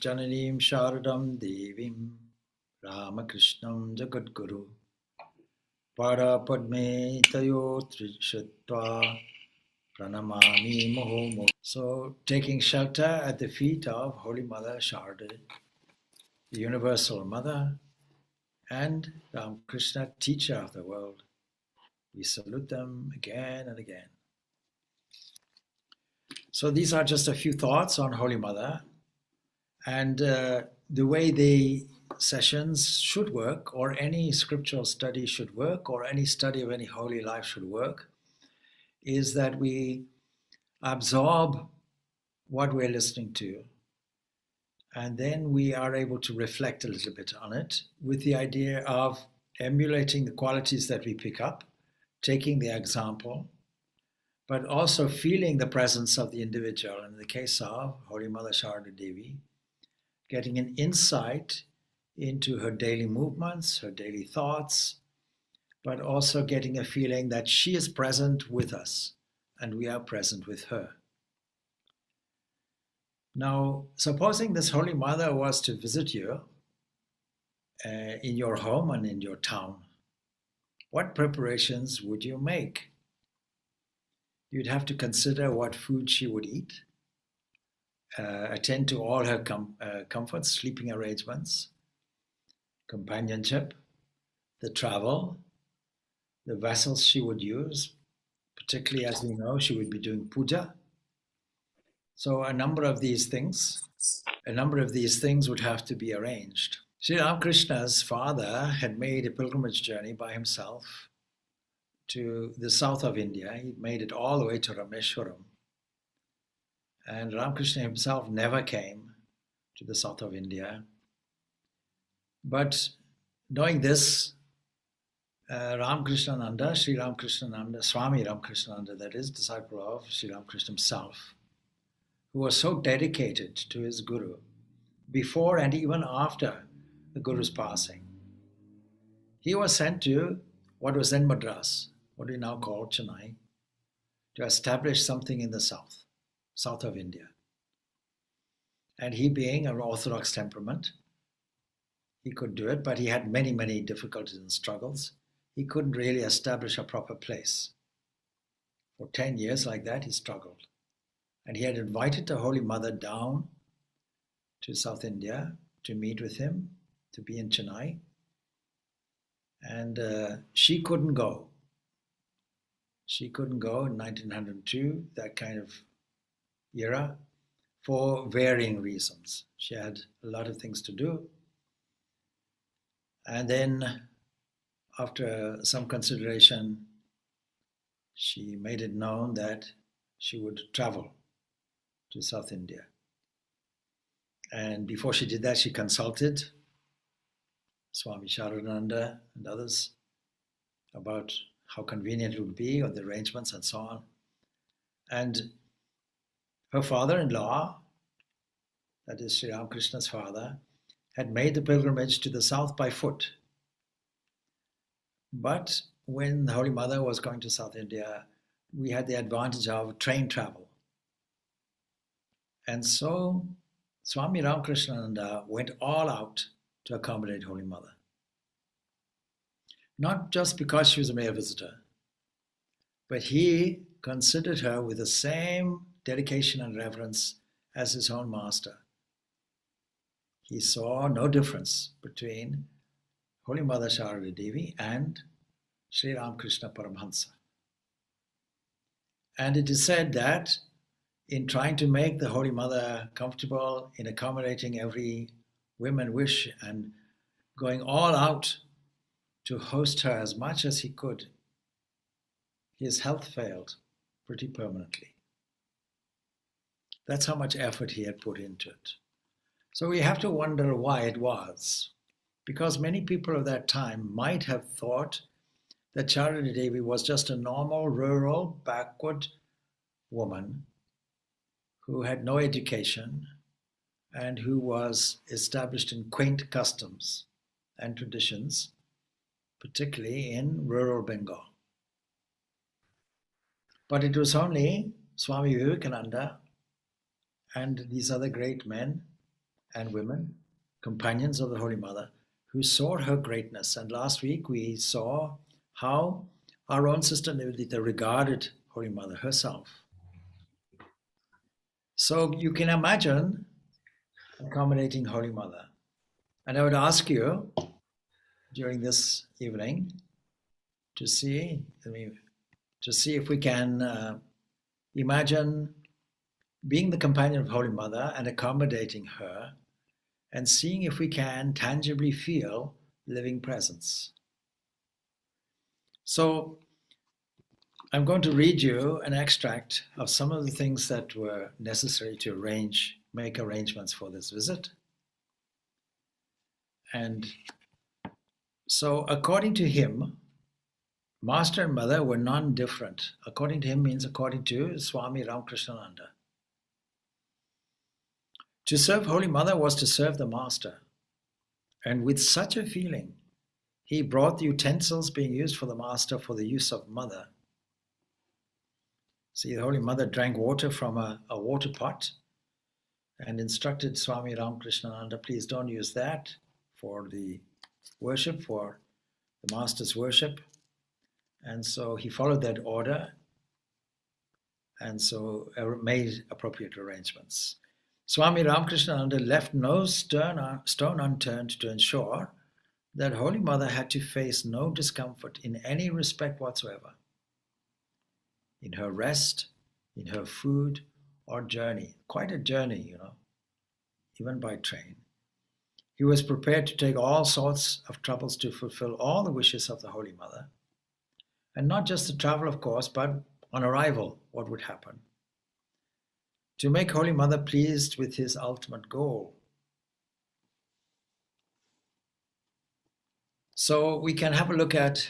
Jagannatjananim Sharadam Devim Ramakrishnam Jagadguru Parapadme Tayo Trishatva Pranamami Muhumu. So, taking shelter at the feet of Holy Mother Sharda, the Universal Mother, and Ramakrishna, teacher of the world, we salute them again and again. So these are just a few thoughts on Holy Mother and the way the sessions should work, or any scriptural study should work, or any study of any holy life should work, is that we absorb what we're listening to, and then we are able to reflect a little bit on it with the idea of emulating the qualities that we pick up, taking the example, but also feeling the presence of the individual. In the case of Holy Mother Sharda Devi, getting an insight into her daily movements, her daily thoughts, but also getting a feeling that she is present with us and we are present with her. Now, supposing this Holy Mother was to visit you in your home and in your town, what preparations would you make? You'd have to consider what food she would eat, attend to all her comforts, sleeping arrangements, companionship, the travel, the vessels she would use, particularly as we know she would be doing puja. So a number of these things would have to be arranged. Sri Ramakrishna's father had made a pilgrimage journey by himself to the south of India. He made it all the way to Rameshwaram. And Ramakrishna himself never came to the south of India. But knowing this, Ramakrishnananda, Sri Ramakrishnananda, Swami Ramakrishnananda, that is, disciple of Sri Ramakrishna himself, who was so dedicated to his Guru, before and even after the Guru's passing, he was sent to what was then Madras, what we now call Chennai, to establish something in the south of India. And he, being an Orthodox temperament, he could do it, but he had many, many difficulties and struggles. He couldn't really establish a proper place. For 10 years like that, he struggled. And he had invited the Holy Mother down to South India to meet with him, to be in Chennai. And she couldn't go. She couldn't go in 1902, that kind of era, for varying reasons. She had a lot of things to do. And then, after some consideration, she made it known that she would travel to South India. And before she did that, she consulted Swami Ramakrishnananda and others about how convenient it would be, or the arrangements and so on. And her father-in-law, that is Sri Ramakrishna's father, had made the pilgrimage to the south by foot. But when the Holy Mother was going to South India, we had the advantage of train travel. And so Swami Ramakrishnananda went all out to accommodate Holy Mother. Not just because she was a mere visitor, but he considered her with the same dedication and reverence as his own master. He saw no difference between Holy Mother Sharda Devi and Sri Ramakrishna Paramahansa. And it is said that in trying to make the Holy Mother comfortable, in accommodating every whim and wish, and going all out to host her as much as he could, his health failed pretty permanently. That's how much effort he had put into it. So we have to wonder why it was. Because many people of that time might have thought that Sharda Devi was just a normal, rural, backward woman who had no education and who was established in quaint customs and traditions, particularly in rural Bengal. But it was only Swami Vivekananda and these other great men and women, companions of the Holy Mother, who saw her greatness. And last week we saw how our own Sister Nivedita regarded Holy Mother herself. So you can imagine accommodating Holy Mother. And I would ask you during this evening to see if we can imagine being the companion of Holy Mother and accommodating her, and seeing if we can tangibly feel living presence. So I'm going to read you an extract of some of the things that were necessary to make arrangements for this visit. And so according to him, Master and Mother were non-different. According to him means according to Swami Ramakrishnananda. To serve Holy Mother was to serve the Master. And with such a feeling, he brought the utensils being used for the Master for the use of Mother. See, the Holy Mother drank water from a water pot and instructed Swami Ramakrishnananda, please don't use that for the worship, for the Master's worship. And so he followed that order, and so made appropriate arrangements. Swami Ramakrishnananda left no stone unturned to ensure that Holy Mother had to face no discomfort in any respect whatsoever, in her rest, in her food or journey. Quite a journey, even by train. He was prepared to take all sorts of troubles to fulfill all the wishes of the Holy Mother. And not just the travel, of course, but on arrival, what would happen? To make Holy Mother pleased with his ultimate goal. So we can have a look at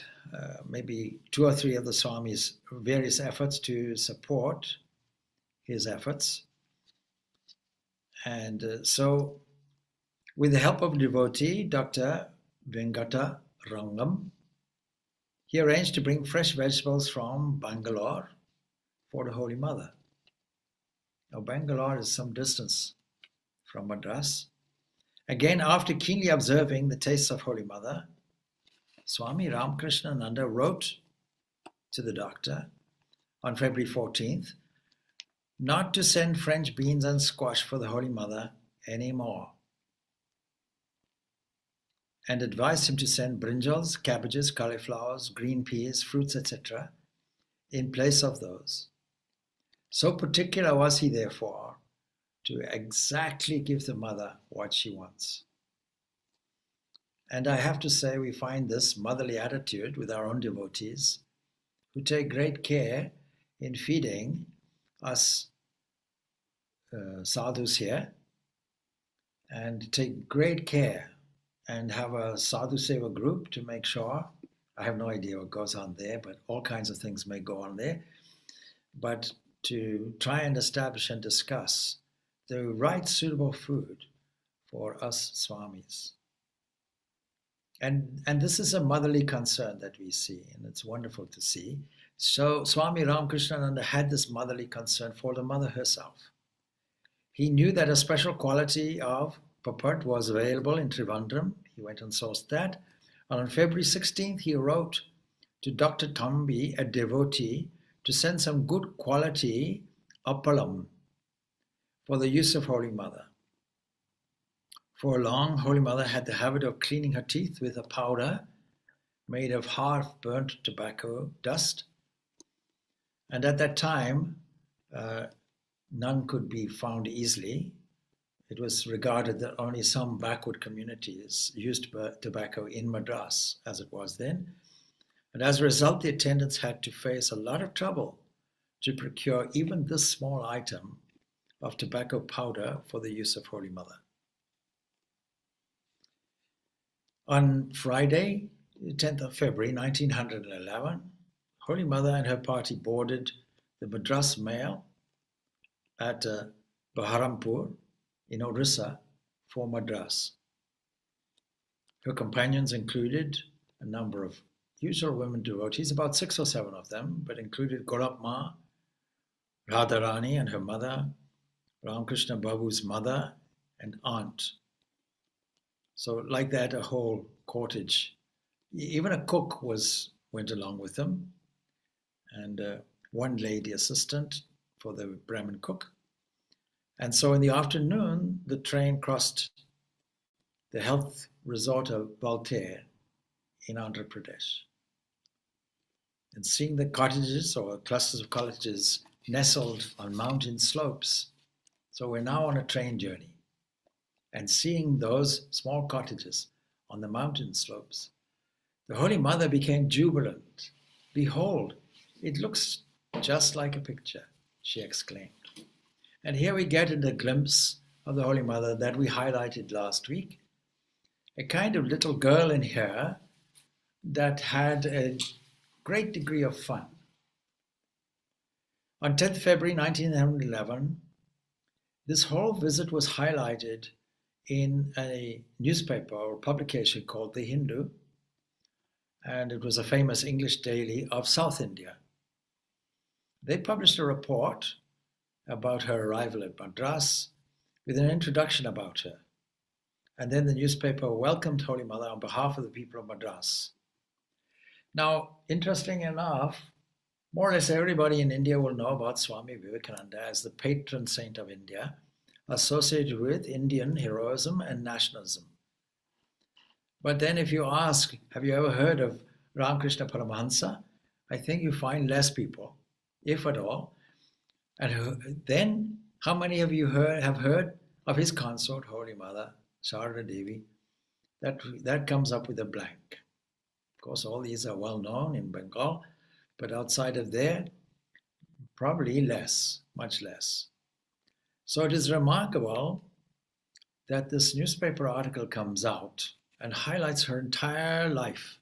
maybe 2 or 3 of the Swami's various efforts to support his efforts. And so with the help of a devotee, Dr. Venkata Rangam, he arranged to bring fresh vegetables from Bangalore for the Holy Mother. Now, Bangalore is some distance from Madras. Again, after keenly observing the tastes of Holy Mother, Swami Ramakrishnananda wrote to the doctor on February 14th not to send French beans and squash for the Holy Mother anymore, and advised him to send brinjals, cabbages, cauliflowers, green peas, fruits, etc. in place of those. So particular was he, therefore, to exactly give the Mother what she wants. And I have to say, we find this motherly attitude with our own devotees, who take great care in feeding us sadhus here, and take great care and have a sadhu seva group to make sure. I have no idea what goes on there, but all kinds of things may go on there. But to try and establish and discuss the right suitable food for us swamis. And this is a motherly concern that we see, and it's wonderful to see. So Swami Ramakrishnananda had this motherly concern for the Mother herself. He knew that a special quality of purport was available in Trivandrum. He went and sourced that. And on February 16th, he wrote to Dr. Thambi, a devotee, to send some good quality appalam for the use of Holy Mother. For long, Holy Mother had the habit of cleaning her teeth with a powder made of half-burnt tobacco dust. And at that time, none could be found easily. It was regarded that only some backward communities used tobacco in Madras, as it was then. And as a result, the attendants had to face a lot of trouble to procure even this small item of tobacco powder for the use of Holy Mother. On Friday, 10th of February 1911, Holy Mother and her party boarded the Madras mail at Baharampur in Orissa for Madras. Her companions included a number of usual women devotees, about 6 or 7 of them, but included Golapma, Radharani and her mother, Ramakrishna Babu's mother and aunt, So like that, a whole cottage, even a cook went along with them, and one lady assistant for the Brahmin cook. And so in the afternoon, the train crossed the health resort of Baltare in Andhra Pradesh. And seeing the cottages or clusters of cottages nestled on mountain slopes. So we're now on a train journey. And seeing those small cottages on the mountain slopes, the Holy Mother became jubilant. Behold, it looks just like a picture, she exclaimed. And here we get a glimpse of the Holy Mother that we highlighted last week. A kind of little girl in here that had a great degree of fun. On 10th February 1911, this whole visit was highlighted in a newspaper or publication called The Hindu, and it was a famous English daily of South India. They published a report about her arrival at Madras with an introduction about her. And then the newspaper welcomed Holy Mother on behalf of the people of Madras. Now, interesting enough, more or less everybody in India will know about Swami Vivekananda as the patron saint of India, associated with Indian heroism and nationalism. But then if you ask, have you ever heard of Ramakrishna Paramahansa? I think you find less people, if at all. And then, how many of you have heard of his consort, Holy Mother, Sharada Devi? That comes up with a blank. Of course, all these are well known in Bengal, but outside of there, probably less, much less. So it is remarkable that this newspaper article comes out and highlights her entire life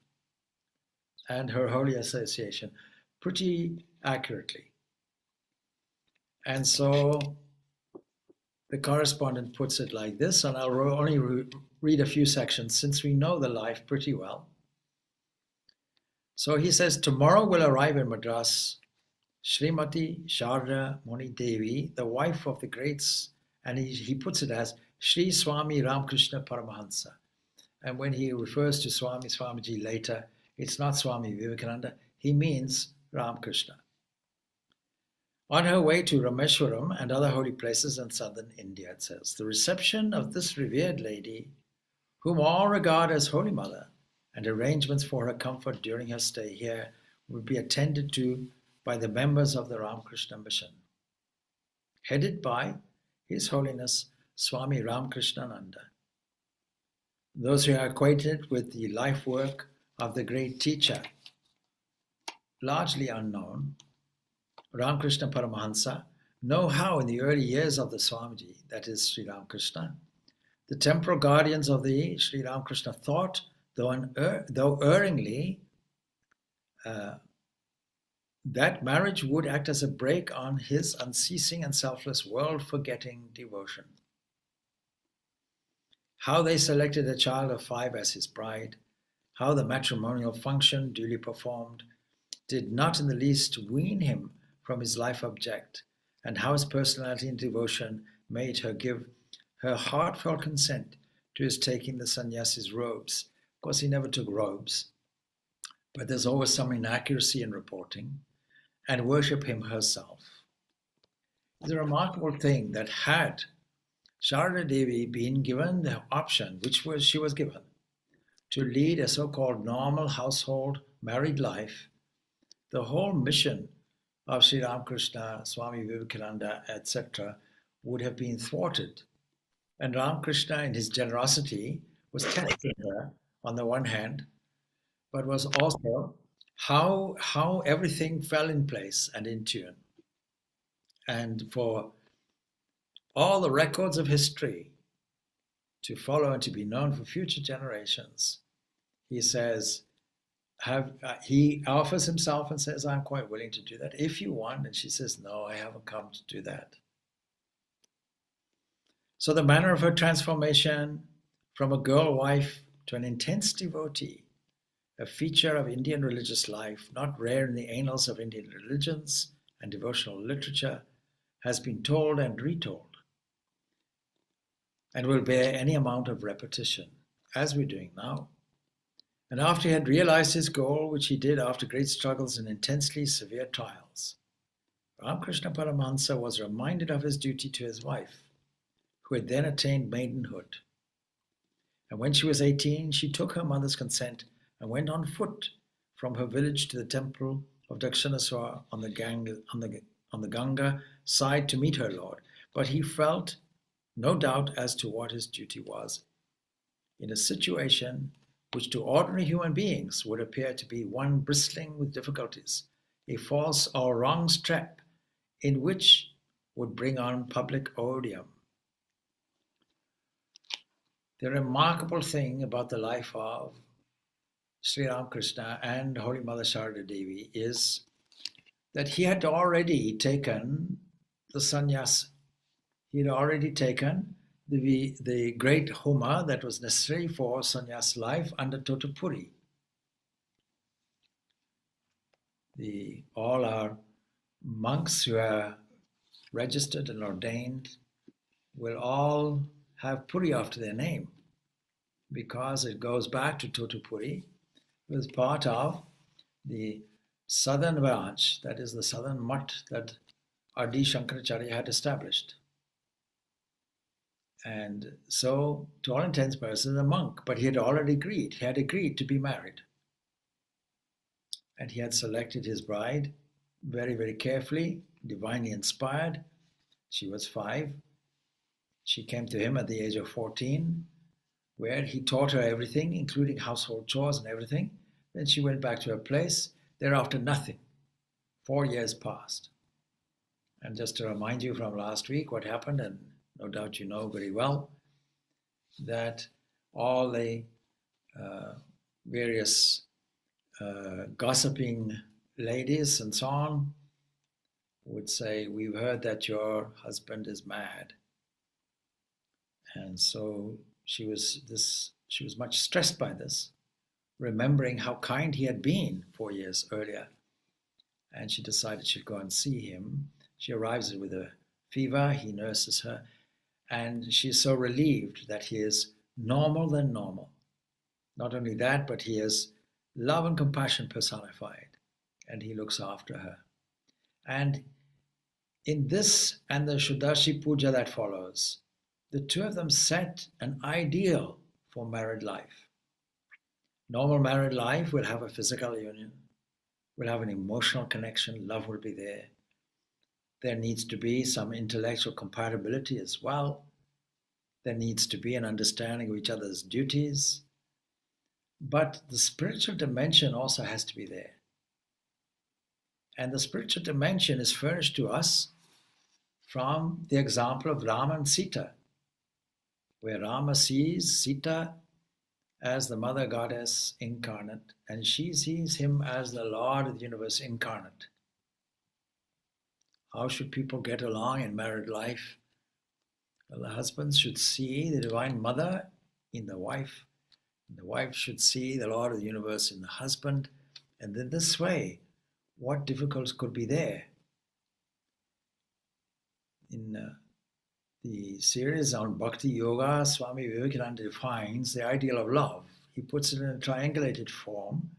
and her holy association pretty accurately. And so the correspondent puts it like this, and I'll only read a few sections since we know the life pretty well. So he says, tomorrow will arrive in Madras Srimati Sharda Muni Devi, the wife of the greats, and he puts it as Sri Swami Ramakrishna Paramahansa. And when he refers to Swamiji later, it's not Swami Vivekananda, he means Ramakrishna. On her way to Rameshwaram and other holy places in southern India, it says, the reception of this revered lady, whom all regard as Holy Mother, and arrangements for her comfort during her stay here will be attended to by the members of the Ramakrishna Mission, headed by His Holiness Swami Ramakrishnananda. Those who are acquainted with the life work of the great teacher, largely unknown, Ramakrishna Paramahansa, know how in the early years of the Swamiji, that is Sri Ramakrishna, the temporal guardians of the Sri Ramakrishna thought, though erringly, that marriage would act as a brake on his unceasing and selfless world-forgetting devotion. How they selected a child of 5 as his bride, how the matrimonial function duly performed, did not in the least wean him from his life object, and how his personality and devotion made her give her heartfelt consent to his taking the sannyasi's robes. Of course, he never took robes, but there's always some inaccuracy in reporting, and worship him herself. It's a remarkable thing that had Sharada Devi been given the option, she was given, to lead a so-called normal household married life, the whole mission of Sri Ramakrishna, Swami Vivekananda, etc., would have been thwarted. And Ramakrishna, in his generosity, was testing her on the one hand, but was also how everything fell in place and in tune. And for all the records of history to follow and to be known for future generations, he says, he offers himself and says, I'm quite willing to do that if you want. And she says, no, I haven't come to do that. So the manner of her transformation from a girl wife to an intense devotee, a feature of Indian religious life, not rare in the annals of Indian religions and devotional literature, has been told and retold, and will bear any amount of repetition. as we're doing now. And after he had realized his goal, which he did after great struggles and intensely severe trials, Ramakrishna Paramahansa was reminded of his duty to his wife, who had then attained maidenhood. And when she was 18, she took her mother's consent and went on foot from her village to the temple of Dakshinaswar on the Ganga side to meet her Lord. But he felt no doubt as to what his duty was. In a situation which to ordinary human beings would appear to be one bristling with difficulties, a false or wrong step in which would bring on public odium. The remarkable thing about the life of Sri Ramakrishna and Holy Mother Sharada Devi is that he had already taken the sannyas. He had already taken the great homa that was necessary for sannyas life under Totapuri. All our monks who are registered and ordained will all have Puri after their name, because it goes back to Totapuri. It was part of the southern branch, that is the southern mutt that Adi Shankaracharya had established. And so, to all intents and purposes, a monk, but he had already agreed. He had agreed to be married. And he had selected his bride very, very carefully, divinely inspired. She was 5. She came to him at the age of 14, where he taught her everything, including household chores and everything. Then she went back to her place. Thereafter, nothing. 4 years passed. And just to remind you from last week what happened, and no doubt you know very well, that all the various gossiping ladies and so on would say, "We've heard that your husband is mad." And so she was much stressed by this, remembering how kind he had been 4 years earlier. And she decided she'd go and see him. She arrives with a fever, he nurses her, and she's so relieved that he is normal than normal. Not only that, but he is love and compassion personified, and he looks after her. And in this and the Shudashi Puja that follows, the two of them set an ideal for married life. Normal married life will have a physical union, will have an emotional connection, love will be there. There needs to be some intellectual compatibility as well. There needs to be an understanding of each other's duties. But the spiritual dimension also has to be there. And the spiritual dimension is furnished to us from the example of Rama and Sita, where Rama sees Sita as the mother goddess incarnate, and she sees him as the Lord of the universe incarnate. How should people get along in married life? Well, the husband should see the Divine Mother in the wife, and the wife should see the Lord of the universe in the husband, and in this way, what difficulties could be there? In the series on Bhakti Yoga, Swami Ramakrishnananda defines the ideal of love. He puts it in a triangulated form,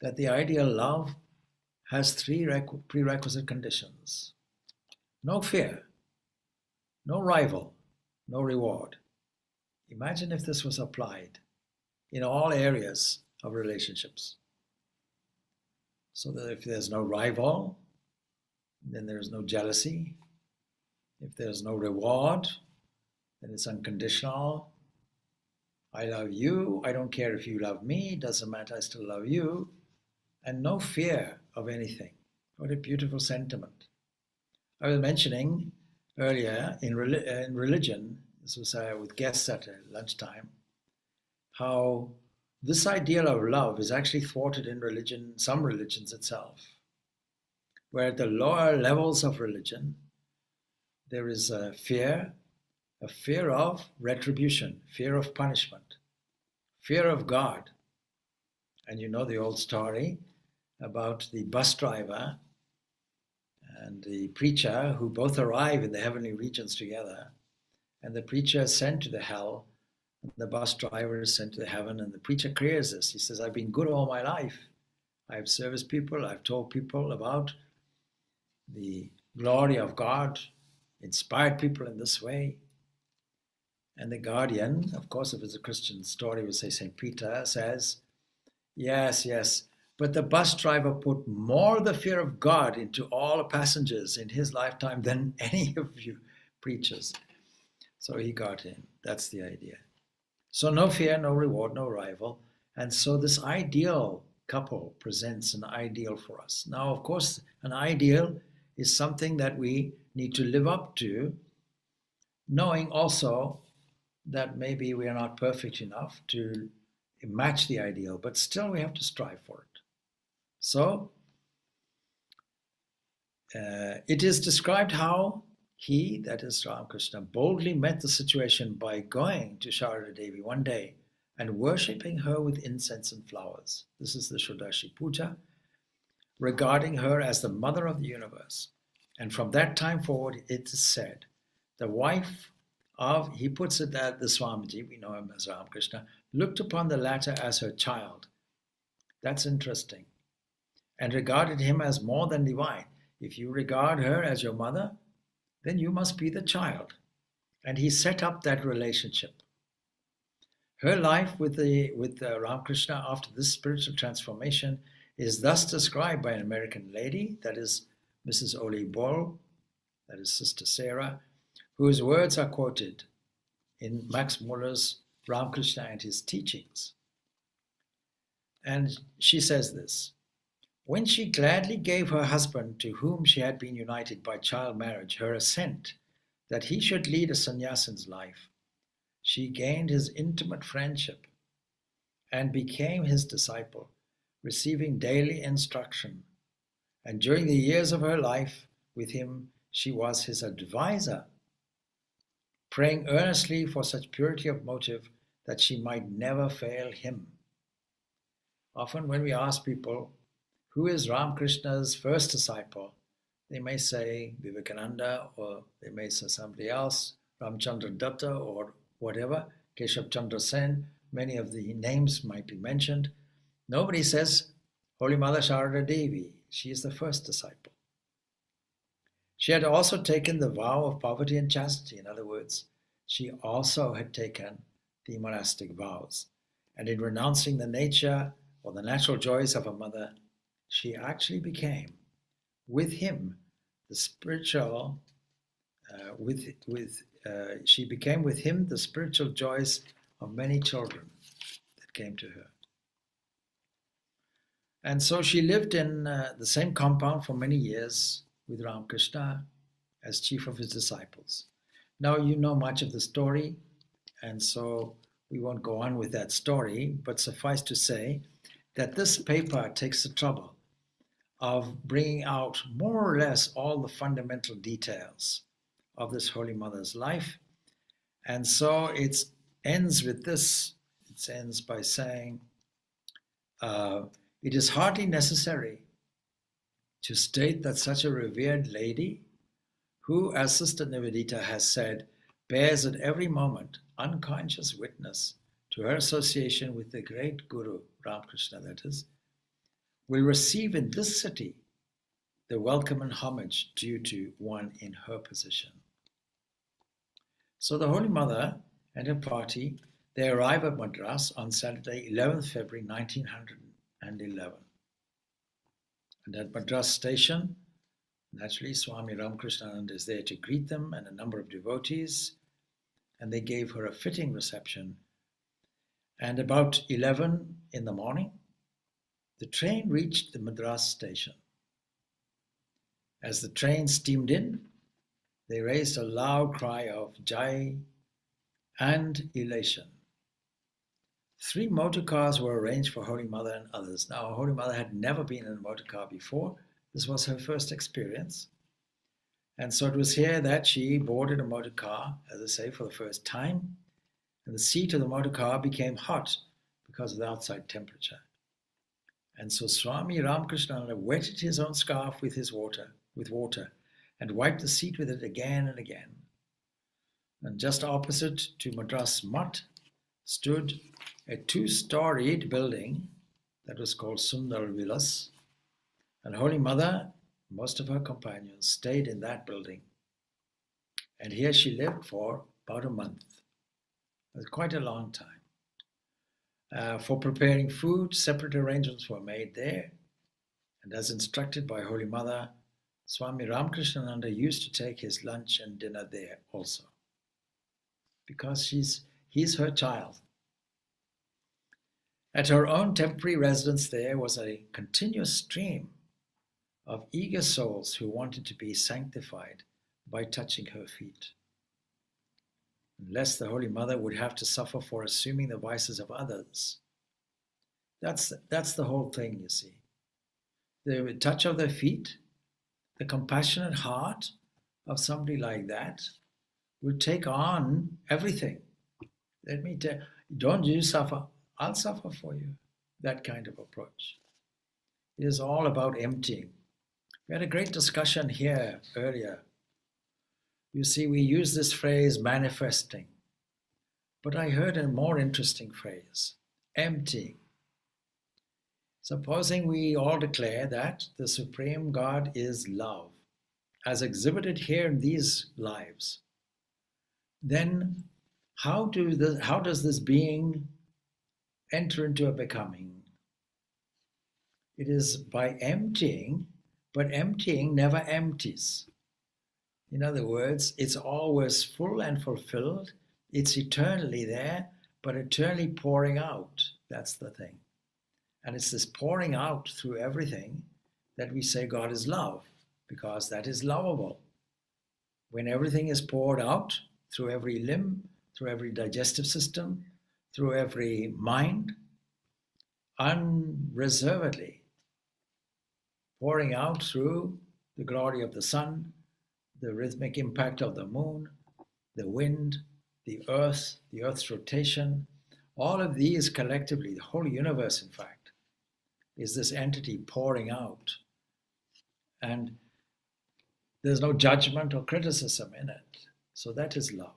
that the ideal love has 3 prerequisite conditions. No fear, no rival, no reward. Imagine if this was applied in all areas of relationships. So that if there's no rival, then there's no jealousy. If there's no reward, then it's unconditional. I love you, I don't care if you love me, doesn't matter, I still love you. And no fear of anything. What a beautiful sentiment. I was mentioning earlier in religion, this was with guests at lunchtime, how this ideal of love is actually thwarted in religion, some religions itself, where at the lower levels of religion, there is a fear of retribution, fear of punishment, fear of God. And you know the old story about the bus driver and the preacher who both arrive in the heavenly regions together. And the preacher is sent to the hell And the bus driver is sent to heaven, and the preacher clears this. He says, I've been good all my life. I've serviced people. I've told people about the glory of God, inspired people in this way. And the guardian, of course, if it's a Christian story, we say St. Peter says, yes, yes, but the bus driver put more the fear of God into all the passengers in his lifetime than any of you preachers. So he got in. That's the idea. So no fear, no reward, no rival. And so this ideal couple presents an ideal for us. Now, of course, an ideal is something that we need to live up to, knowing also that maybe we are not perfect enough to match the ideal, but still we have to strive for it. So it is described how he, that is Ramakrishna, boldly met the situation by going to Sharada Devi one day and worshipping her with incense and flowers. This is the Shodashi Puja, regarding her as the mother of the universe. And from that time forward, it is said, the wife of, he puts it that the Swamiji, we know him as Ramakrishna, looked upon the latter as her child. That's interesting. And regarded him as more than divine. If you regard her as your mother, then you must be the child. And he set up that relationship. Her life with Ramakrishna after this spiritual transformation is thus described by an American lady, that is Mrs. Oli Ball, that is Sister Sarah, whose words are quoted in Max Muller's Ramakrishna and His Teachings. And she says this, when she gladly gave her husband, to whom she had been united by child marriage, her assent that he should lead a sannyasin's life, she gained his intimate friendship and became his disciple, receiving daily instruction. And during the years of her life with him, she was his advisor, praying earnestly for such purity of motive that she might never fail him. Often when we ask people, who is Ramakrishna's first disciple? They may say Vivekananda, or they may say somebody else, Ramchandra Datta, or whatever, Keshav Chandra Sen. Many of the names might be mentioned. Nobody says Holy Mother Sharada Devi. She is the first disciple. She had also taken the vow of poverty and chastity. In other words, she also had taken the monastic vows. And in renouncing the nature or the natural joys of her mother, she actually became, with him, the spiritual, she became with him the spiritual joys of many children that came to her. And so she lived in the same compound for many years with Ramakrishna as chief of his disciples. Now you know much of the story, and so we won't go on with that story, but suffice to say that this paper takes the trouble of bringing out more or less all the fundamental details of this Holy Mother's life. And so it ends with this. It ends by saying, it is hardly necessary to state that such a revered lady, who, as Sister Nivedita has said, bears at every moment unconscious witness to her association with the great Guru, Ramakrishna that is, will receive in this city the welcome and homage due to one in her position. So the Holy Mother and her party, they arrive at Madras on Saturday, 11th February 1911. And at Madras station, naturally Swami Ramakrishnananda is there to greet them and a number of devotees, and they gave her a fitting reception. And about 11 in the morning, the train reached the Madras station. As the train steamed in, they raised a loud cry of Jai and elation. 3 motor cars were arranged for Holy Mother and others. Now, Holy Mother had never been in a motor car before. This was her first experience. And so it was here that she boarded a motor car, as I say, for the first time. And the seat of the motor car became hot because of the outside temperature. And so Swami Ramakrishnananda wetted his own scarf with water and wiped the seat with it again and again. And just opposite to Madras Mutt, stood a two-storied building that was called Sundar Vilas, and Holy Mother, most of her companions, stayed in that building. And here she lived for about a month. It was quite a long time. For preparing food, separate arrangements were made there. And as instructed by Holy Mother, Swami Ramakrishnananda used to take his lunch and dinner there also, because he's her child. At her own temporary residence there was a continuous stream of eager souls who wanted to be sanctified by touching her feet. Unless the Holy Mother would have to suffer for assuming the vices of others. That's the whole thing, you see. The touch of their feet, the compassionate heart of somebody like that will take on everything. Let me tell you, don't you suffer, I'll suffer for you. That kind of approach. It is all about emptying. We had a great discussion here earlier. You see, we use this phrase manifesting, but I heard a more interesting phrase, emptying. Supposing we all declare that the Supreme God is love, as exhibited here in these lives, then how does this being enter into a becoming? It is by emptying, but emptying never empties. In other words, it's always full and fulfilled. It's eternally there, but eternally pouring out. That's the thing. And it's this pouring out through everything that we say God is love, because that is lovable. When everything is poured out through every limb, through every digestive system, through every mind, unreservedly, pouring out through the glory of the sun, the rhythmic impact of the moon, the wind, the earth's rotation, all of these collectively, the whole universe, in fact, is this entity pouring out. And there's no judgment or criticism in it. So that is love.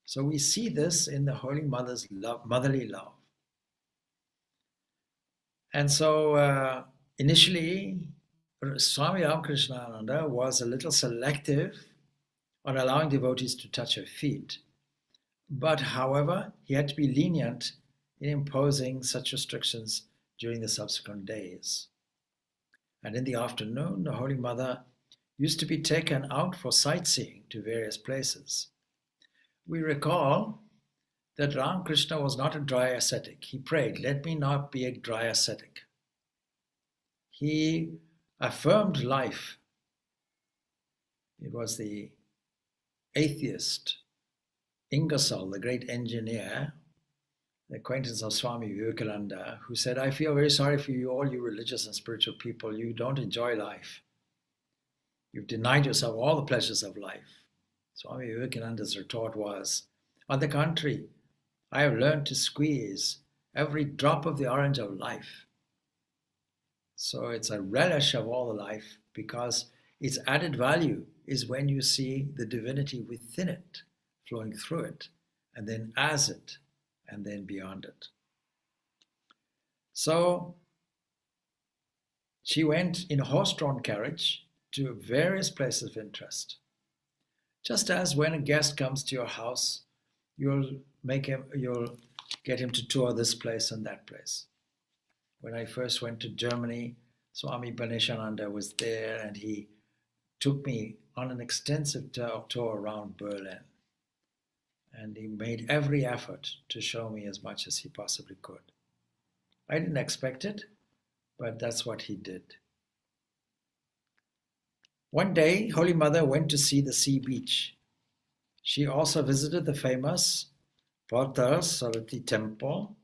So we see this in the Holy Mother's love, motherly love. And so initially, Swami Ramakrishnananda was a little selective on allowing devotees to touch her feet. But however, he had to be lenient in imposing such restrictions during the subsequent days. And in the afternoon, the Holy Mother used to be taken out for sightseeing to various places. We recall that Ramakrishna was not a dry ascetic. He prayed, "Let me not be a dry ascetic." He affirmed life. It was the atheist Ingersoll, the great engineer, the acquaintance of Swami Vivekananda, who said, "I feel very sorry for you, all you religious and spiritual people. You don't enjoy life. You've denied yourself all the pleasures of life." Swami Vivekananda's retort was, "On the contrary, I have learned to squeeze every drop of the orange of life." So it's a relish of all the life, because its added value is when you see the divinity within it, flowing through it, and then as it, and then beyond it. So she went in a horse-drawn carriage to various places of interest. Just as when a guest comes to your house, you'll get him to tour this place and that place. When I first went to Germany, Swami Ganeshananda was there, and he took me on an extensive tour around Berlin. And he made every effort to show me as much as he possibly could. I didn't expect it, but that's what he did. One day, Holy Mother went to see the sea beach. She also visited the famous Portal Sarati temple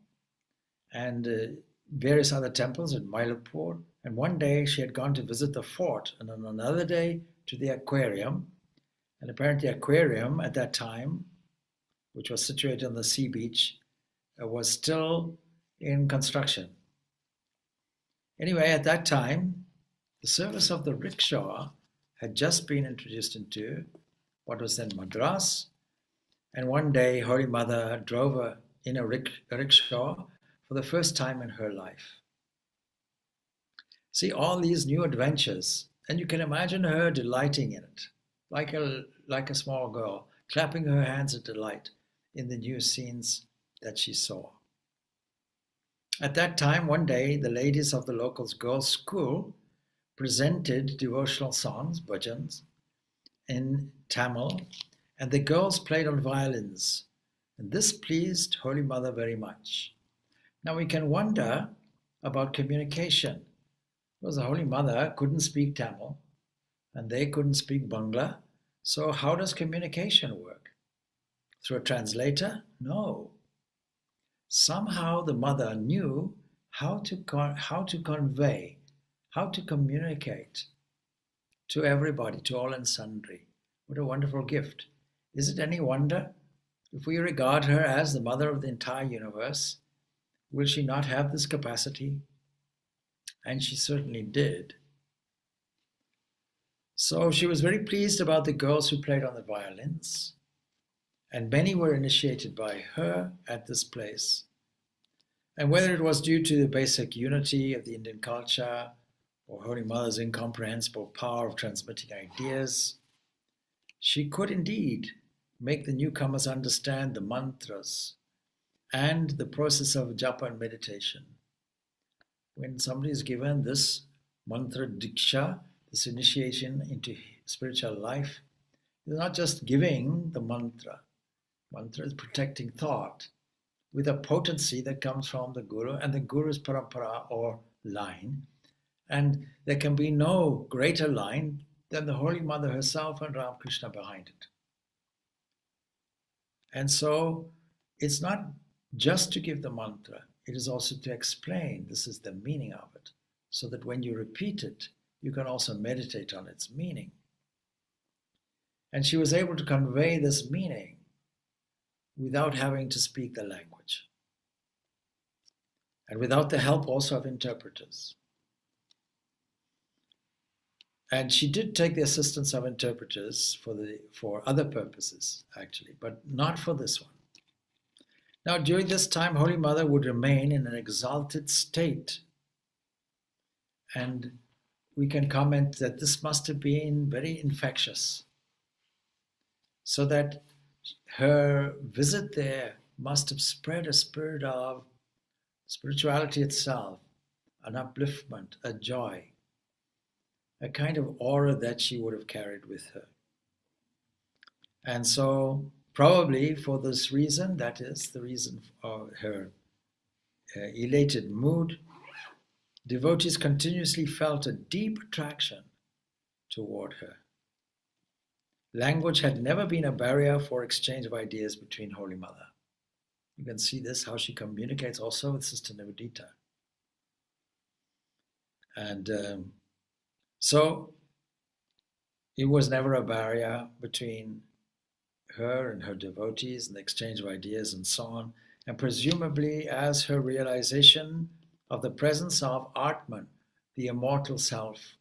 and various other temples in Mylapore. And one day she had gone to visit the fort, and on another day to the aquarium. And apparently the aquarium at that time, which was situated on the sea beach, was still in construction. Anyway, at that time, the service of the rickshaw had just been introduced into what was then Madras. And one day, Holy Mother drove a in a rickshaw for the first time in her life. See all these new adventures, and you can imagine her delighting in it, like a small girl, clapping her hands in delight in the new scenes that she saw. At that time, one day, the ladies of the local girls' school presented devotional songs, bhajans, in Tamil, and the girls played on violins. And this pleased Holy Mother very much. Now we can wonder about communication, because the Holy Mother couldn't speak Tamil, and they couldn't speak Bangla. So how does communication work? Through a translator? No. Somehow the mother knew how to convey, how to communicate to everybody, to all and sundry. What a wonderful gift. Is it any wonder if we regard her as the mother of the entire universe? Will she not have this capacity? And she certainly did. So she was very pleased about the girls who played on the violins, and many were initiated by her at this place. And whether it was due to the basic unity of the Indian culture or Holy Mother's incomprehensible power of transmitting ideas, she could indeed make the newcomers understand the mantras and the process of japa and meditation. When somebody is given this mantra diksha, this initiation into spiritual life, it's not just giving the mantra. Mantra is protecting thought with a potency that comes from the Guru, and the Guru's parampara or line. And there can be no greater line than the Holy Mother herself and Ramakrishna behind it. And so it's not just to give the mantra, it is also to explain this is the meaning of it, so that when you repeat it, you can also meditate on its meaning. And she was able to convey this meaning without having to speak the language, and without the help also of interpreters. And she did take the assistance of interpreters for other purposes, actually, but not for this one. Now, during this time, Holy Mother would remain in an exalted state. And we can comment that this must have been very infectious, so that her visit there must have spread a spirit of spirituality itself, an upliftment, a joy, a kind of aura that she would have carried with her. And so probably for this reason, that is the reason for her elated mood, devotees continuously felt a deep attraction toward her. Language had never been a barrier for exchange of ideas between Holy Mother. You can see this, how she communicates also with Sister Nivedita. And so it was never a barrier between her and her devotees and the exchange of ideas and so on. And presumably as her realization of the presence of Atman, the immortal self,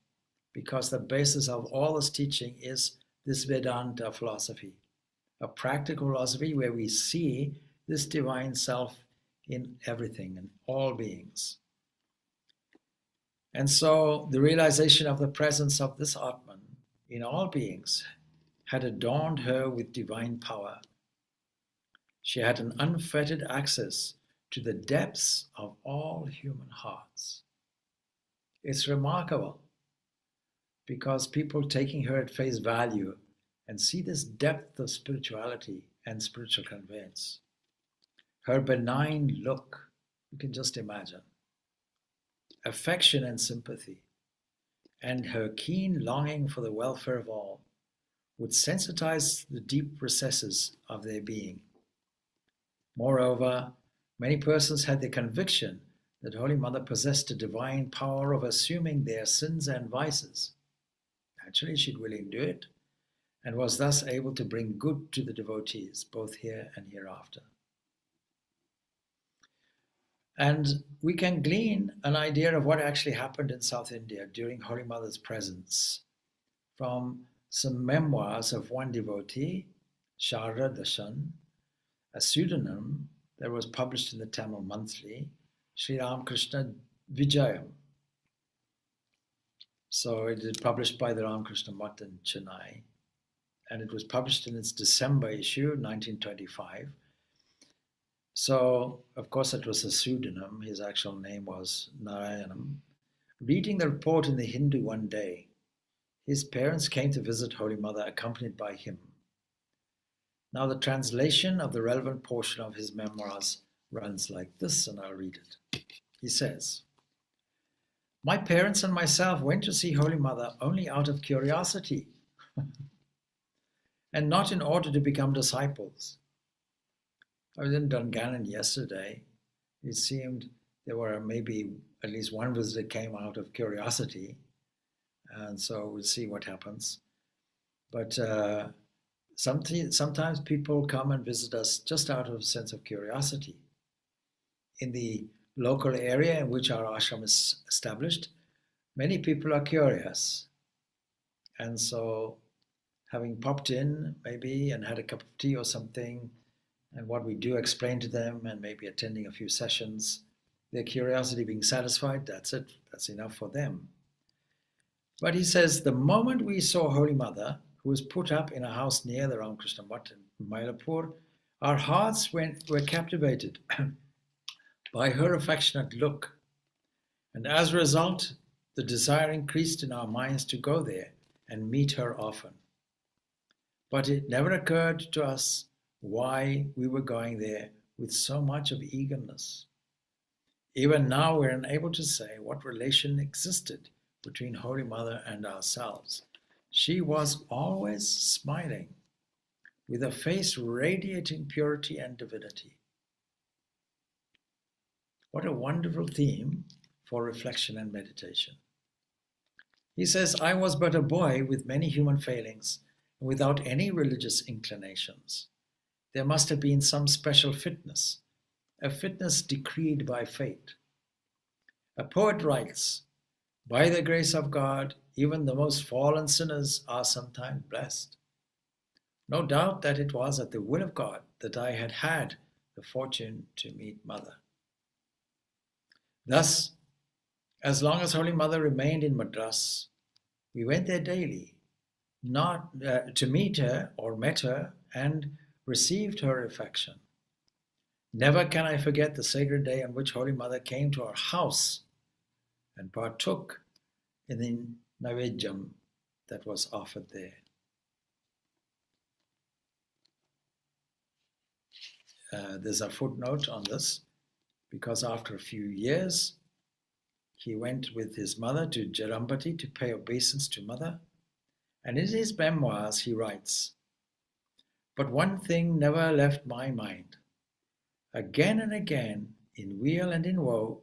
because the basis of all this teaching is this Vedanta philosophy, a practical philosophy where we see this divine self in everything, in all beings. And so the realization of the presence of this Atman in all beings had adorned her with divine power. She had an unfettered access to the depths of all human hearts. It's remarkable, because people taking her at face value and see this depth of spirituality and spiritual conveyance. Her benign look, you can just imagine, affection and sympathy, and her keen longing for the welfare of all would sensitize the deep recesses of their being. Moreover, many persons had the conviction that Holy Mother possessed a divine power of assuming their sins and vices. Actually, she'd willingly do it, and was thus able to bring good to the devotees, both here and hereafter. And we can glean an idea of what actually happened in South India during Holy Mother's presence from some memoirs of one devotee, Sharda Dashan, a pseudonym that was published in the Tamil Monthly, Sri Ramakrishna Vijayam. So it is published by the Ramakrishna Mutt in Chennai, and it was published in its December issue, 1925. So, of course, it was a pseudonym. His actual name was Narayanam. Reading the report in the Hindu one day, his parents came to visit Holy Mother accompanied by him. Now, the translation of the relevant portion of his memoirs runs like this, and I'll read it. He says, "My parents and myself went to see Holy Mother only out of curiosity and not in order to become disciples. I was in Dungannon yesterday. It seemed there were maybe at least one visitor came out of curiosity, and so we'll see what happens. But sometimes people come and visit us just out of a sense of curiosity. In the local area in which our ashram is established, many people are curious. And so having popped in maybe and had a cup of tea or something, and what we do explain to them and maybe attending a few sessions, their curiosity being satisfied, that's it, that's enough for them. But he says, the moment we saw Holy Mother, who was put up in a house near the Ramakrishna Mutt in Mylapore, our hearts were captivated by her affectionate look. And as a result, the desire increased in our minds to go there and meet her often. But it never occurred to us why we were going there with so much of eagerness. Even now, we're unable to say what relation existed between Holy Mother and ourselves. She was always smiling, with a face radiating purity and divinity. What a wonderful theme for reflection and meditation. He says, I was but a boy with many human failings and without any religious inclinations. There must have been some special fitness, a fitness decreed by fate. A poet writes, by the grace of God, even the most fallen sinners are sometimes blessed. No doubt that it was at the will of God that I had had the fortune to meet Mother. Thus, as long as Holy Mother remained in Madras, we went there daily, not to meet her or met her, and received her affection. Never can I forget the sacred day on which Holy Mother came to our house and partook in the Naivedyam that was offered there. There's a footnote on this, because after a few years, he went with his mother to Jarampati to pay obeisance to Mother. And in his memoirs, he writes, but one thing never left my mind. Again and again, in weal and in woe,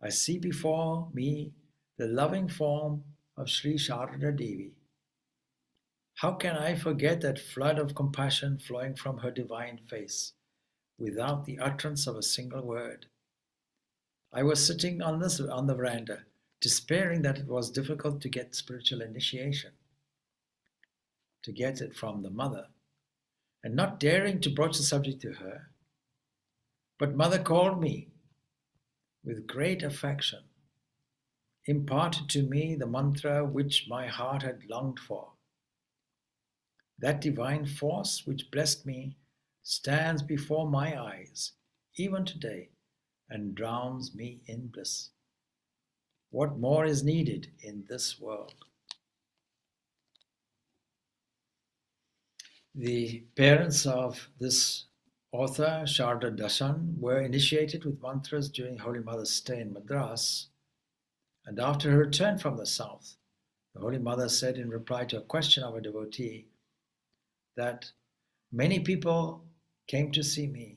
I see before me the loving form of Sri Sharada Devi. How can I forget that flood of compassion flowing from her divine face without the utterance of a single word? I was sitting on the veranda, despairing that it was difficult to get spiritual initiation, to get it from the Mother, and not daring to broach the subject to her. But Mother called me with great affection, imparted to me the mantra which my heart had longed for. That divine force which blessed me stands before my eyes, even today, and drowns me in bliss. What more is needed in this world? The parents of this author, Sharda Dasan, were initiated with mantras during Holy Mother's stay in Madras, and after her return from the south, the Holy Mother said in reply to a question of a devotee that many people came to see me.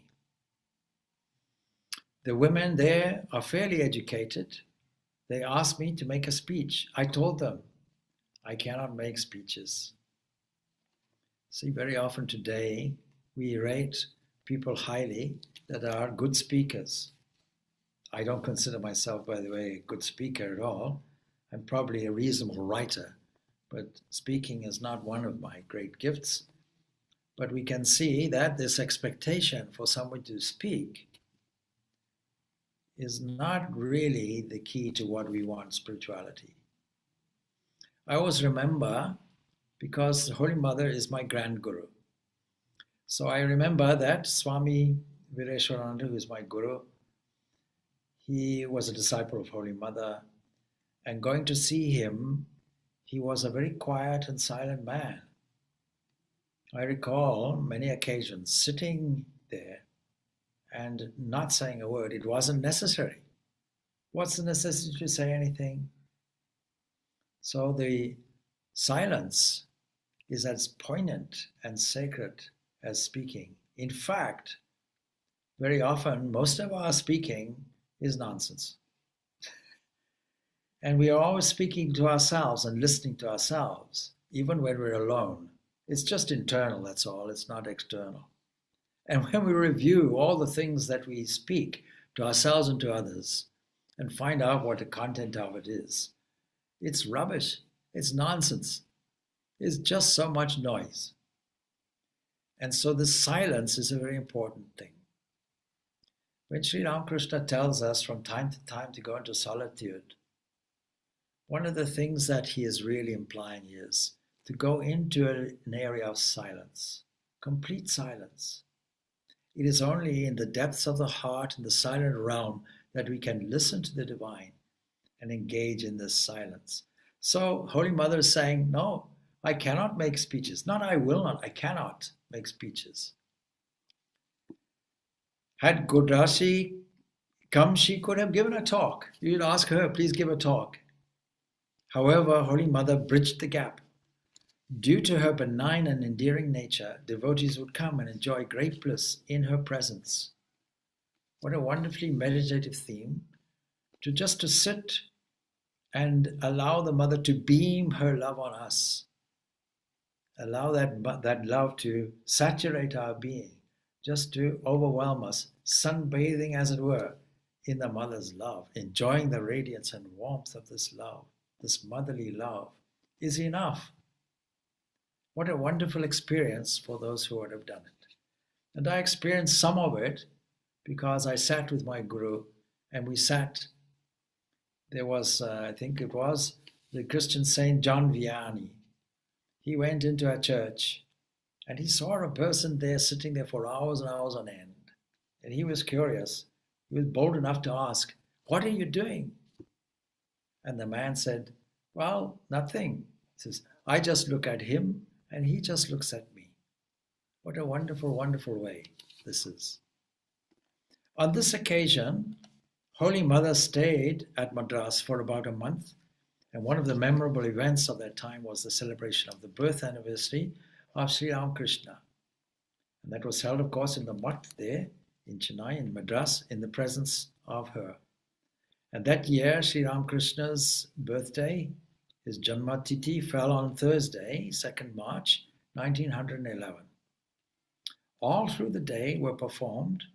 The women there are fairly educated. They asked me to make a speech. I told them, I cannot make speeches. See, very often today, we rate people highly that are good speakers. I don't consider myself, by the way, a good speaker at all. I'm probably a reasonable writer, but speaking is not one of my great gifts. But we can see that this expectation for someone to speak is not really the key to what we want spirituality. I always remember, because the Holy Mother is my grand guru. So I remember that Swami Ramakrishnananda, who is my guru, he was a disciple of Holy Mother, and going to see him, he was a very quiet and silent man. I recall many occasions sitting there and not saying a word. It wasn't necessary. What's the necessity to say anything? So the silence is as poignant and sacred as speaking. In fact, very often, most of our speaking is nonsense. And we are always speaking to ourselves and listening to ourselves, even when we're alone. It's just internal, that's all. It's not external. And when we review all the things that we speak to ourselves and to others and find out what the content of it is, it's rubbish. It's nonsense. It's just so much noise. And so this silence is a very important thing. When Sri Ramakrishna tells us from time to time to go into solitude, one of the things that he is really implying is to go into an area of silence, complete silence. It is only in the depths of the heart, in the silent realm, that we can listen to the divine and engage in this silence. So Holy Mother is saying, no, I cannot make speeches. Not I will not, I cannot make speeches. Had Godasi come, she could have given a talk. You'd ask her, please give a talk. However, Holy Mother bridged the gap. Due to her benign and endearing nature, devotees would come and enjoy great bliss in her presence. What a wonderfully meditative theme, to sit and allow the Mother to beam her love on us. Allow that love to saturate our being, just to overwhelm us, sunbathing as it were in the Mother's love, enjoying the radiance and warmth of this love, this motherly love, is enough. What a wonderful experience for those who would have done it. And I experienced some of it because I sat with my guru and we sat. There was, I think it was the Christian saint John Vianney. He went into a church and he saw a person there sitting there for hours and hours on end. And he was curious. He was bold enough to ask, "What are you doing?" And the man said, "Well, nothing." He says, "I just look at him and he just looks at me." What a wonderful, wonderful way this is. On this occasion, Holy Mother stayed at Madras for about a month, and one of the memorable events of that time was the celebration of the birth anniversary of Sri Ramakrishna. And that was held, of course, in the mutt there in Chennai, in Madras, in the presence of her. And that year, Sri Ramakrishna's birthday, his Janma Tithi, fell on Thursday, 2nd March, 1911. All through the day were performed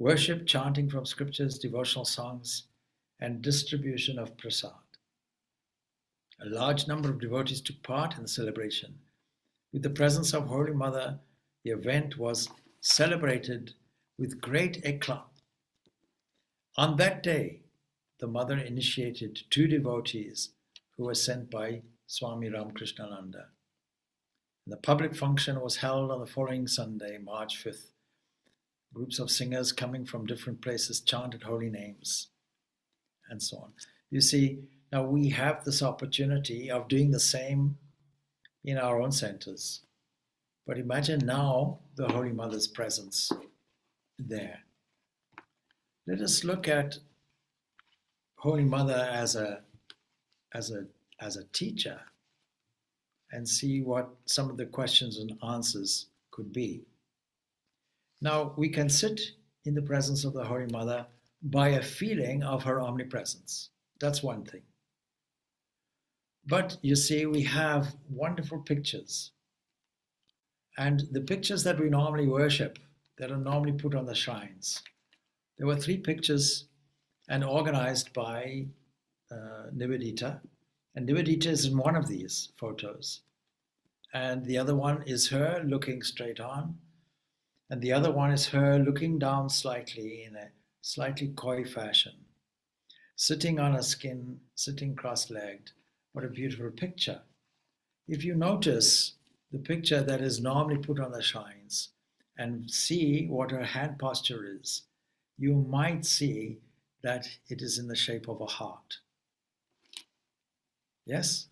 worship, chanting from scriptures, devotional songs, and distribution of prasad. A large number of devotees took part in the celebration. With the presence of Holy Mother, the event was celebrated with great eclat. On that day, the Mother initiated 2 devotees who were sent by Swami Ramakrishnananda. The public function was held on the following Sunday, March 5th. Groups of singers coming from different places chanted holy names and so on. You see, now we have this opportunity of doing the same in our own centers. But imagine now the Holy Mother's presence there. Let us look at Holy Mother as a teacher and see what some of the questions and answers could be. Now, we can sit in the presence of the Holy Mother by a feeling of her omnipresence. That's one thing. But you see, we have wonderful pictures. And the pictures that we normally worship, that are normally put on the shrines, there were 3 pictures and organized by Nivedita. And Nivedita is in one of these photos. And the other one is her looking straight on. And the other one is her looking down slightly in a slightly coy fashion, sitting on a skin, sitting cross-legged. What a beautiful picture. If you notice the picture that is normally put on the shrines and see what her hand posture is, you might see that it is in the shape of a heart. Yes?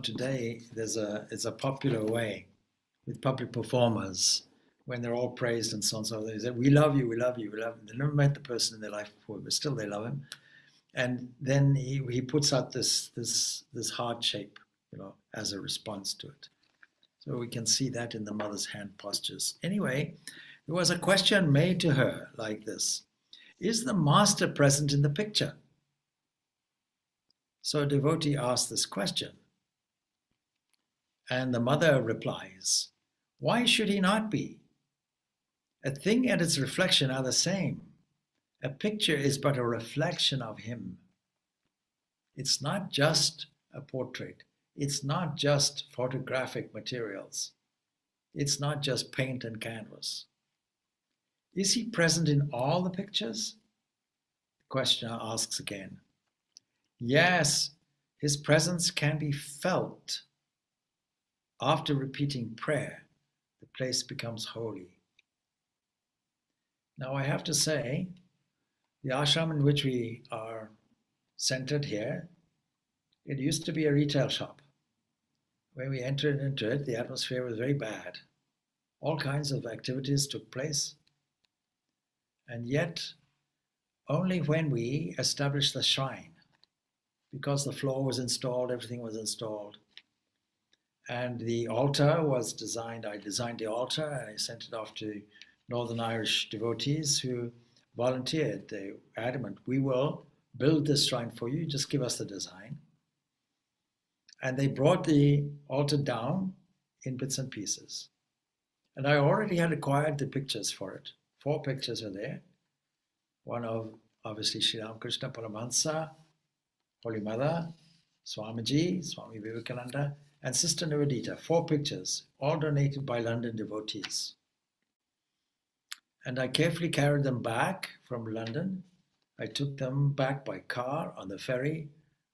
Today it's a popular way with public performers when they're all praised and so on. So they say, we love you, we love you, we love you. They never met the person in their life before, but still they love him. And then he puts out this heart shape, as a response to it. So we can see that in the mother's hand postures. Anyway, there was a question made to her like this: is the master present in the picture? So a devotee asked this question. And the mother replies, why should he not be? A thing and its reflection are the same. A picture is but a reflection of him. It's not just a portrait. It's not just photographic materials. It's not just paint and canvas. Is he present in all the pictures? The questioner asks again. Yes, his presence can be felt. After repeating prayer, the place becomes holy. Now I have to say, the ashram in which we are centered here, it used to be a retail shop. When we entered into it, the atmosphere was very bad. All kinds of activities took place. And yet, only when we established the shrine, because the floor was installed, everything was installed, and the altar was designed. I designed the altar and I sent it off to Northern Irish devotees who volunteered. They were adamant, we will build this shrine for you, just give us the design. And they brought the altar down in bits and pieces. And I already had acquired the pictures for it. 4 pictures are there. One of, obviously, Sri Ramakrishna Paramahansa, Holy Mother, Swamiji, Swami Vivekananda, and Sister Nivedita. 4 pictures, all donated by London devotees. And I carefully carried them back from London. I took them back by car on the ferry.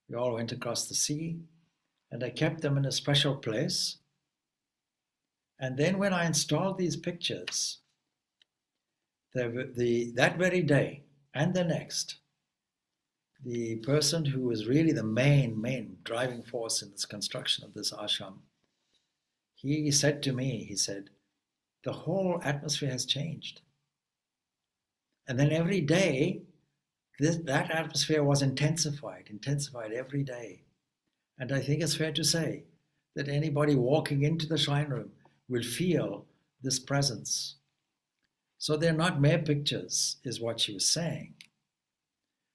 We all went across the sea. And I kept them in a special place. And then when I installed these pictures, that very day and the next, the person who was really the main driving force in this construction of this ashram, he said to me, he said, the whole atmosphere has changed. And then every day, that atmosphere was intensified every day. And I think it's fair to say that anybody walking into the shrine room will feel this presence. So they're not mere pictures, is what she was saying.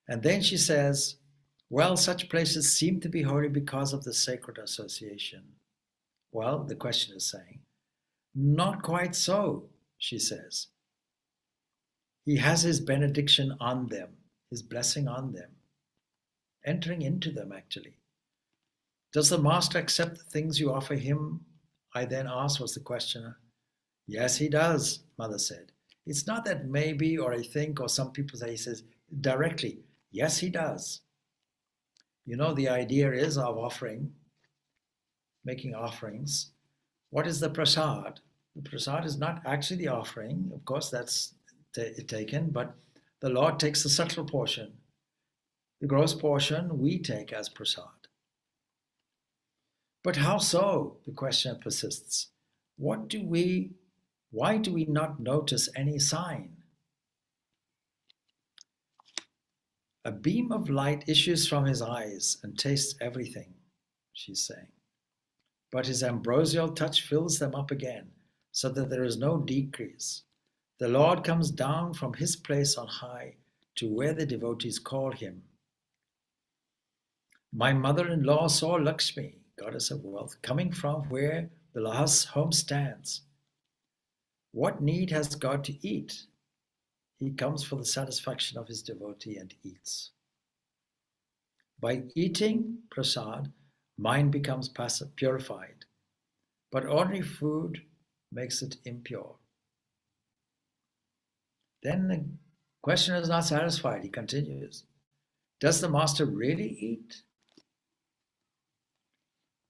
And then she says, well, such places seem to be holy because of the sacred association. Well, the question is saying, not quite so, she says. He has his benediction on them, his blessing on them, entering into them actually. Does the master accept the things you offer him? I then asked, was the questioner. Yes, he does, Mother said. It's not that maybe or I think or some people say, he says directly, yes, he does. The idea is of offering, making offerings. What is the prasad? The prasad is not actually the offering. Of course, that's taken, but the Lord takes the subtle portion. The gross portion we take as prasad. But how so? The questioner persists. Why do we not notice any sign? A beam of light issues from his eyes and tastes everything, she's saying. But his ambrosial touch fills them up again, so that there is no decrease. The Lord comes down from his place on high to where the devotees call him. My mother-in-law saw Lakshmi, goddess of wealth, coming from where the last home stands. What need has God to eat? He comes for the satisfaction of his devotee and eats. By eating prasad, mind becomes purified, but ordinary food makes it impure. Then the questioner is not satisfied. He continues, does the master really eat?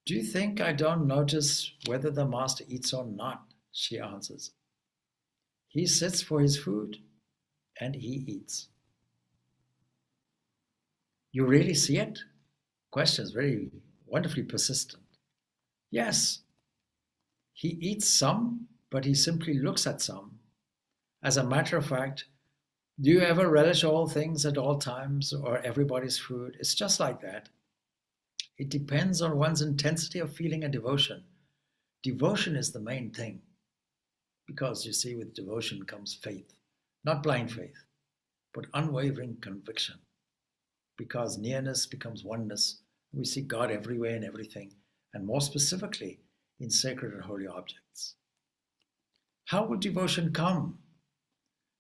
Do you think I don't notice whether the master eats or not? She answers. He sits for his food and he eats. You really see it? Question is very wonderfully persistent. Yes, he eats some, but he simply looks at some. As a matter of fact, do you ever relish all things at all times or everybody's food? It's just like that. It depends on one's intensity of feeling and devotion. Devotion is the main thing. Because you see, with devotion comes faith. Not blind faith, but unwavering conviction. Because nearness becomes oneness. We see God everywhere and everything, and more specifically, in sacred and holy objects. How will devotion come?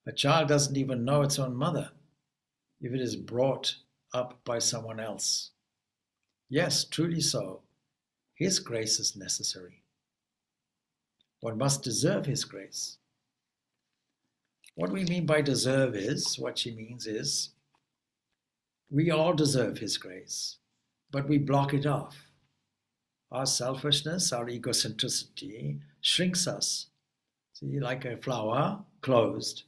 A child doesn't even know its own mother if it is brought up by someone else. Yes, truly so. His grace is necessary. One must deserve his grace. What we mean by deserve is, what she means is, we all deserve his grace, but we block it off. Our selfishness, our egocentricity shrinks us. See, like a flower, closed,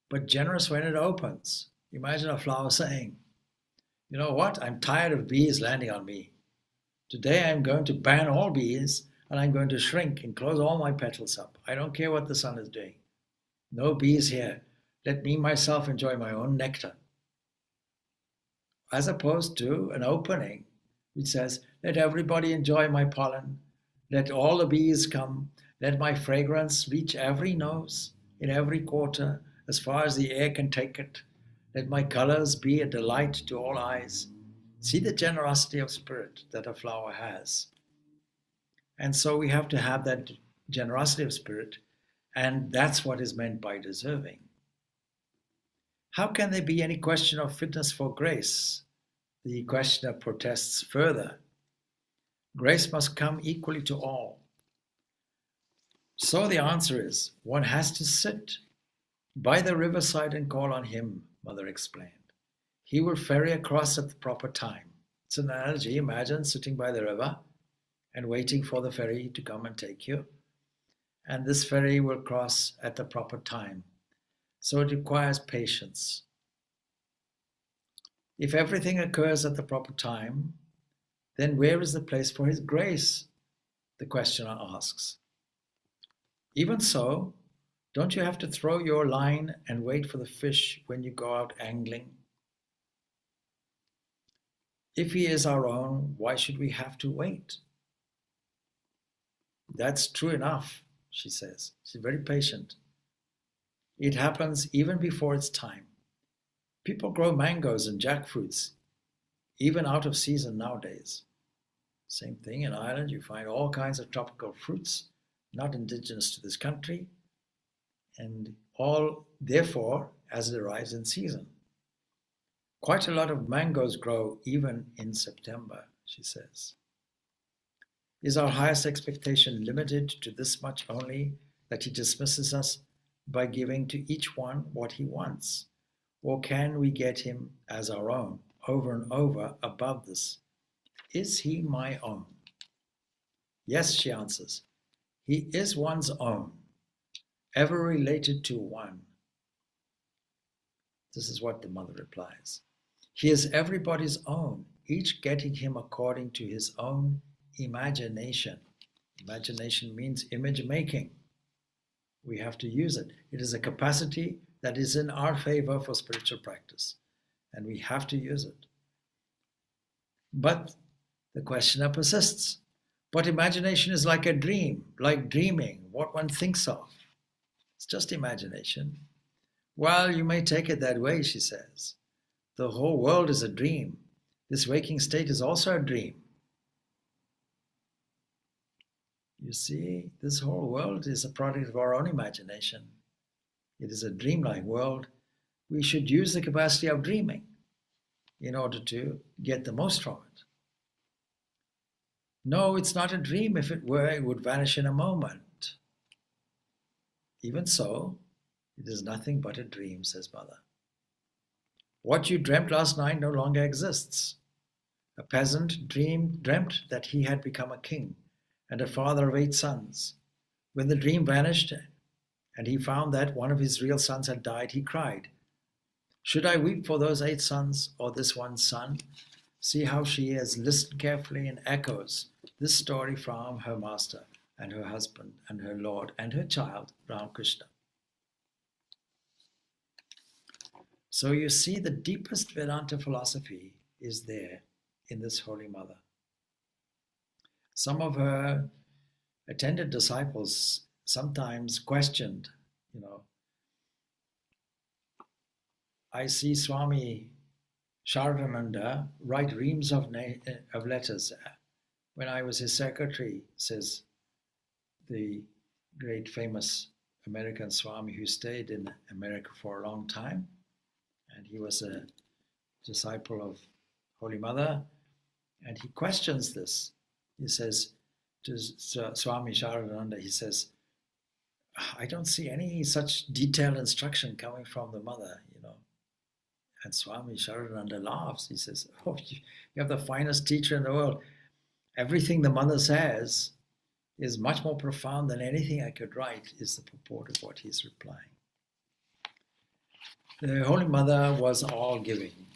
but generous when it opens. Imagine a flower saying, you know what, I'm tired of bees landing on me. Today I'm going to ban all bees and I'm going to shrink and close all my petals up. I don't care what the sun is doing. No bees here. Let me myself enjoy my own nectar. As opposed to an opening which says, let everybody enjoy my pollen. Let all the bees come. Let my fragrance reach every nose, in every quarter, as far as the air can take it. Let my colors be a delight to all eyes. See the generosity of spirit that a flower has. And so we have to have that generosity of spirit, and that's what is meant by deserving. How can there be any question of fitness for grace? The questioner protests further. Grace must come equally to all. So the answer is, one has to sit by the riverside and call on him, Mother explained. He will ferry across at the proper time. It's an analogy. Imagine sitting by the river and waiting for the ferry to come and take you. And this ferry will cross at the proper time. So it requires patience. If everything occurs at the proper time, then where is the place for his grace? The questioner asks. Even so, don't you have to throw your line and wait for the fish when you go out angling? If he is our own, why should we have to wait? That's true enough, she says. She's very patient. It happens even before its time. People grow mangoes and jackfruits, even out of season nowadays. Same thing in Ireland, you find all kinds of tropical fruits, not indigenous to this country, and all, therefore, as it arrives in season. Quite a lot of mangoes grow even in September, she says. Is our highest expectation limited to this much only, that he dismisses us by giving to each one what he wants? Or can we get him as our own, over and over above this? Is he my own? Yes, she answers. He is one's own, ever related to one. This is what the mother replies. He is everybody's own, each getting him according to his own imagination. Imagination means image making. We have to use it. It is a capacity that is in our favor for spiritual practice, and we have to use it. But the questioner persists. But imagination is like a dream, like dreaming, what one thinks of. It's just imagination. Well, you may take it that way, she says. The whole world is a dream. This waking state is also a dream. You see, this whole world is a product of our own imagination. It is a dreamlike world. We should use the capacity of dreaming in order to get the most from it. No, it's not a dream. If it were, it would vanish in a moment. Even so, It is nothing but a dream, says Mother. What you dreamt last night no longer exists. A peasant dreamt that he had become a king and a father of 8 sons. When the dream vanished and he found that one of his real sons had died, he cried, "Should I weep for those 8 sons or this one son?" See how she has listened carefully and echoes this story from her master and her husband and her Lord and her child, Ramakrishna. So you see, the deepest Vedanta philosophy is there in this Holy Mother. Some of her attended disciples sometimes questioned, I see Swami Ramakrishnananda write reams of letters. When I was his secretary, says the great famous American Swami who stayed in America for a long time, and he was a disciple of Holy Mother, and he questions this. He says to Swami Ramakrishnananda, he says, I don't see any such detailed instruction coming from the Mother, And Swami Ramakrishnananda laughs. He says, oh, you have the finest teacher in the world. Everything the Mother says is much more profound than anything I could write, is the purport of what he's replying. The Holy Mother was all giving.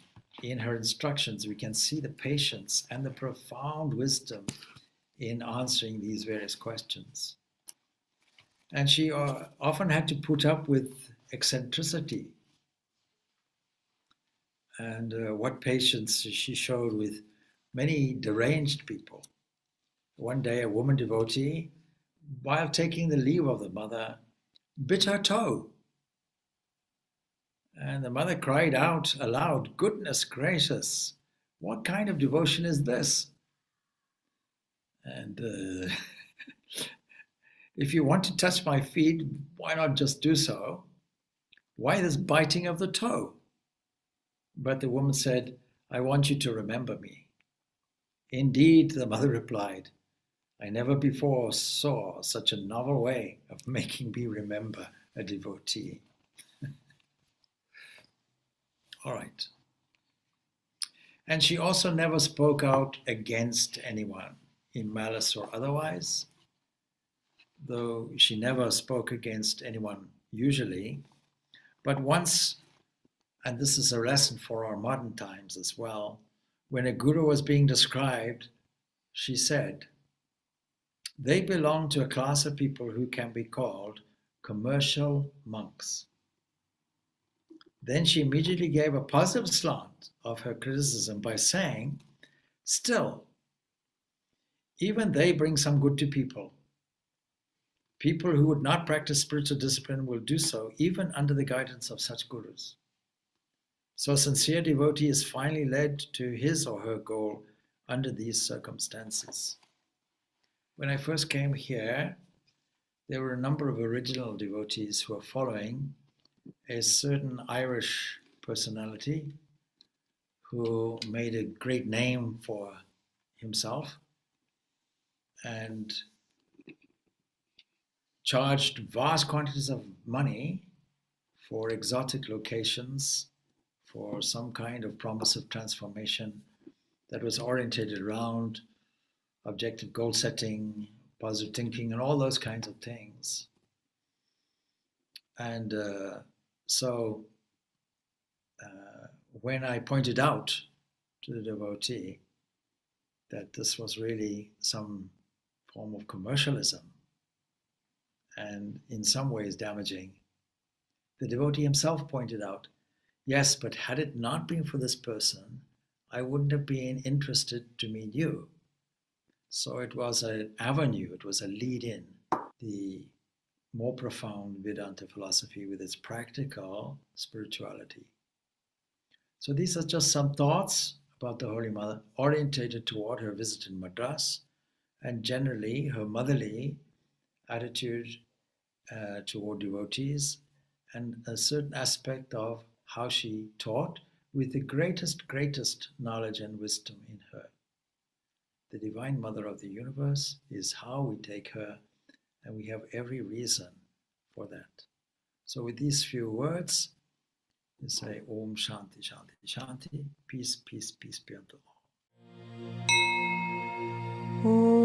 In her instructions, we can see the patience and the profound wisdom in answering these various questions. And she often had to put up with eccentricity. And what patience she showed with many deranged people. One day, a woman devotee, while taking the leave of the Mother, bit her toe. And the Mother cried out aloud, "Goodness gracious, what kind of devotion is this?" And if you want to touch my feet, why not just do so? Why this biting of the toe? But the woman said, "I want you to remember me." "Indeed," the Mother replied, "I never before saw such a novel way of making me remember a devotee." All right. And she also never spoke out against anyone in malice or otherwise, though she never spoke against anyone usually. But once, and this is a lesson for our modern times as well, when a guru was being described, she said, "They belong to a class of people who can be called commercial monks." Then she immediately gave a positive slant of her criticism by saying, "Still, even they bring some good to people. People who would not practice spiritual discipline will do so even under the guidance of such gurus. So a sincere devotee is finally led to his or her goal under these circumstances." When I first came here, there were a number of original devotees who were following a certain Irish personality who made a great name for himself and charged vast quantities of money for exotic locations, for some kind of promise of transformation that was oriented around objective goal setting, positive thinking, and all those kinds of things. And so when I pointed out to the devotee that this was really some form of commercialism and in some ways damaging, the devotee himself pointed out, "Yes, but had it not been for this person, I wouldn't have been interested to meet you." So it was an avenue, it was a lead-in, the more profound Vedanta philosophy with its practical spirituality. So these are just some thoughts about the Holy Mother orientated toward her visit in Madras and generally her motherly attitude toward devotees and a certain aspect of how she taught with the greatest knowledge and wisdom in her. The Divine Mother of the universe is how we take her, and we have every reason for that. So with these few words, you say Om Shanti Shanti Shanti, peace, peace, peace be unto all.